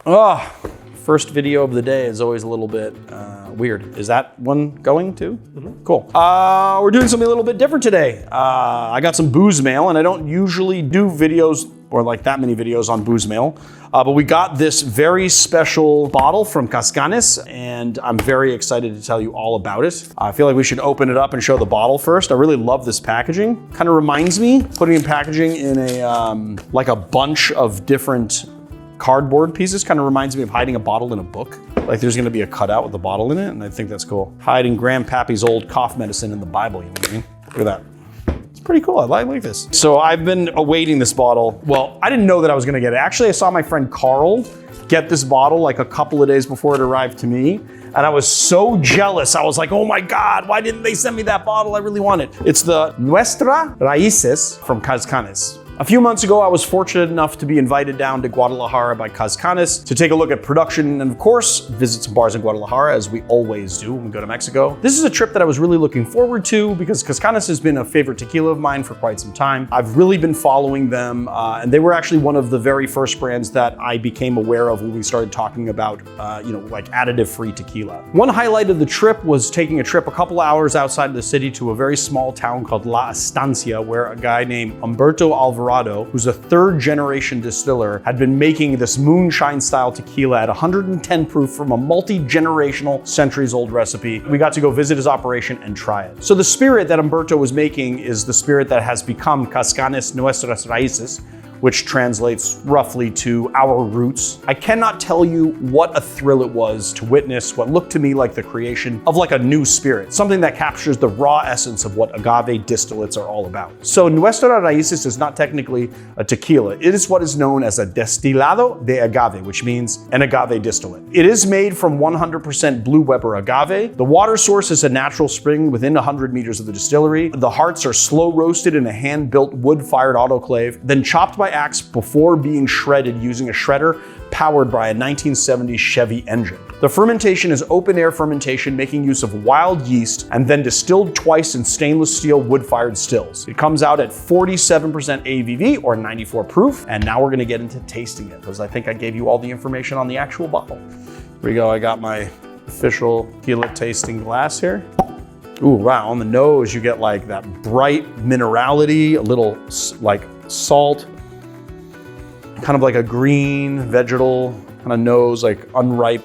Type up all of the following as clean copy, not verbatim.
Oh, first video of the day is always a little bit weird. Is that one going too? Mm-hmm. Cool. We're doing something a little bit different today. I got some booze mail, and I don't usually do videos or like that many videos on booze mail. But we got this very special bottle from Cazcanes, and I'm very excited to tell you all about it. I feel like we should open it up and show the bottle first. I really love this packaging. Kind of reminds me, putting in packaging in a like a bunch of different cardboard pieces, kind of reminds me of hiding a bottle in a book. Like there's gonna be a cutout with the bottle in it, and I think that's cool. Hiding Grandpappy's old cough medicine in the Bible, you know what I mean? Look at that. Pretty cool, I like this. So I've been awaiting this bottle. Well, I didn't know that I was gonna get it. Actually, I saw my friend Carl get this bottle like a couple of days before it arrived to me. And I was so jealous. I was like, oh my God, why didn't they send me that bottle? I really want it. It's the Nuestras Raices from Cazcanes. A few months ago, I was fortunate enough to be invited down to Guadalajara by Cazcanes to take a look at production and of course, visit some bars in Guadalajara as we always do when we go to Mexico. This is a trip that I was really looking forward to because Cazcanes has been a favorite tequila of mine for quite some time. I've really been following them and they were actually one of the very first brands that I became aware of when we started talking about, like additive-free tequila. One highlight of the trip was taking a trip a couple hours outside of the city to a very small town called La Estancia, where a guy named Humberto Alvarado, who's a third-generation distiller, had been making this moonshine-style tequila at 110 proof from a multi-generational, centuries-old recipe. We got to go visit his operation and try it. So the spirit that Humberto was making is the spirit that has become Cazcanes Nuestras Raices, which translates roughly to our roots. I cannot tell you what a thrill it was to witness what looked to me like the creation of like a new spirit, something that captures the raw essence of what agave distillates are all about. So Nuestras Raices is not technically a tequila. It is what is known as a destilado de agave, which means an agave distillate. It is made from 100% Blue Weber agave. The water source is a natural spring within 100 meters of the distillery. The hearts are slow roasted in a hand-built wood-fired autoclave, then chopped by axe before being shredded using a shredder powered by a 1970s Chevy engine. The fermentation is open air fermentation, making use of wild yeast and then distilled twice in stainless steel wood-fired stills. It comes out at 47% ABV or 94 proof. And now we're gonna get into tasting it because I think I gave you all the information on the actual bottle. Here we go, I got my official tequila tasting glass here. Ooh, wow, on the nose you get like that bright minerality, a little like salt, kind of like a green vegetal kind of nose, like unripe,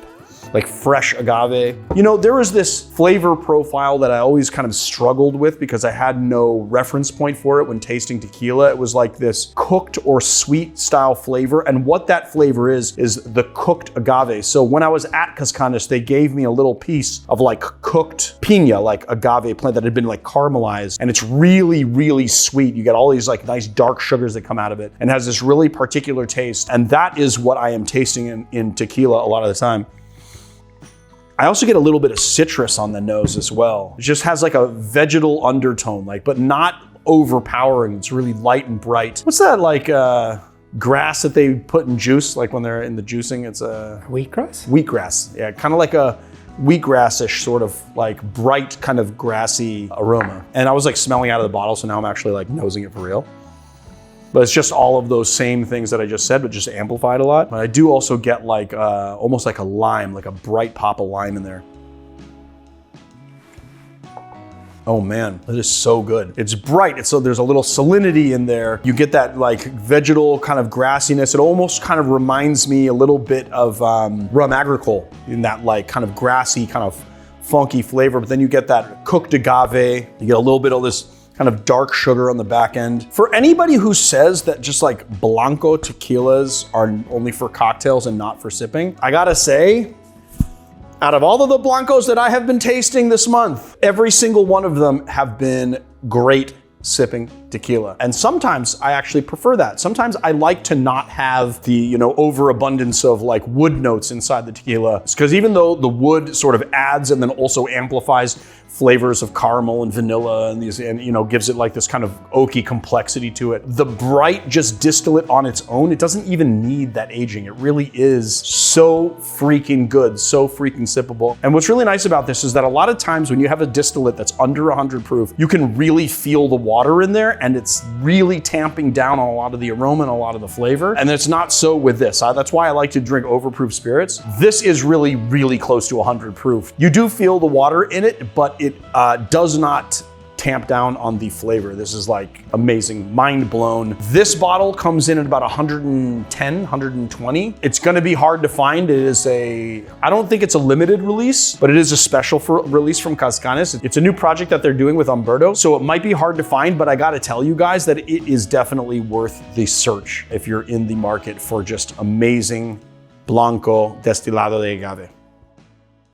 like fresh agave. You know, there was this flavor profile that I always kind of struggled with because I had no reference point for it when tasting tequila. It was like this cooked or sweet style flavor. And what that flavor is the cooked agave. So when I was at Cazcanes, they gave me a little piece of like cooked piña, like agave plant that had been like caramelized. And it's really, really sweet. You get all these like nice dark sugars that come out of it and has this really particular taste. And that is what I am tasting in tequila a lot of the time. I also get a little bit of citrus on the nose as well. It just has like a vegetal undertone, like, but not overpowering. It's really light and bright. What's that like grass that they put in juice, like when they're in the juicing? It's a wheatgrass? Wheatgrass, yeah, kind of like a wheatgrass-ish sort of like bright kind of grassy aroma. And I was like smelling out of the bottle, so now I'm actually like nosing it for real. But it's just all of those same things that I just said, but just amplified a lot. But I do also get like almost like a lime, like a bright pop of lime in there. Oh man, it is so good. It's bright, so there's a little salinity in there. You get that like vegetal kind of grassiness. It almost kind of reminds me a little bit of rum agricole in that like kind of grassy, kind of funky flavor. But then you get that cooked agave. You get a little bit of this kind of dark sugar on the back end. For anybody who says that just like blanco tequilas are only for cocktails and not for sipping, I gotta say, out of all of the blancos that I have been tasting this month, every single one of them have been great sipping tequila. And sometimes I actually prefer that. Sometimes I like to not have the, overabundance of like wood notes inside the tequila. Because even though the wood sort of adds and then also amplifies flavors of caramel and vanilla and these, and gives it like this kind of oaky complexity to it. The bright just distillate on its own, it doesn't even need that aging. It really is so freaking good, so freaking sippable. And what's really nice about this is that a lot of times when you have a distillate that's under 100 proof, you can really feel the water in there there, and it's really tamping down on a lot of the aroma and a lot of the flavor. And it's not so with this. That's why I like to drink overproof spirits. This is really, really close to 100 proof. You do feel the water in it, but it does not tamp down on the flavor. This is like amazing, mind blown. This bottle comes in at about 110, 120. It's gonna be hard to find. It is I don't think it's a limited release, but it is a special release from Cazcanes. It's a new project that they're doing with Umberto, so it might be hard to find, but I gotta tell you guys that it is definitely worth the search if you're in the market for just amazing Blanco destilado de agave.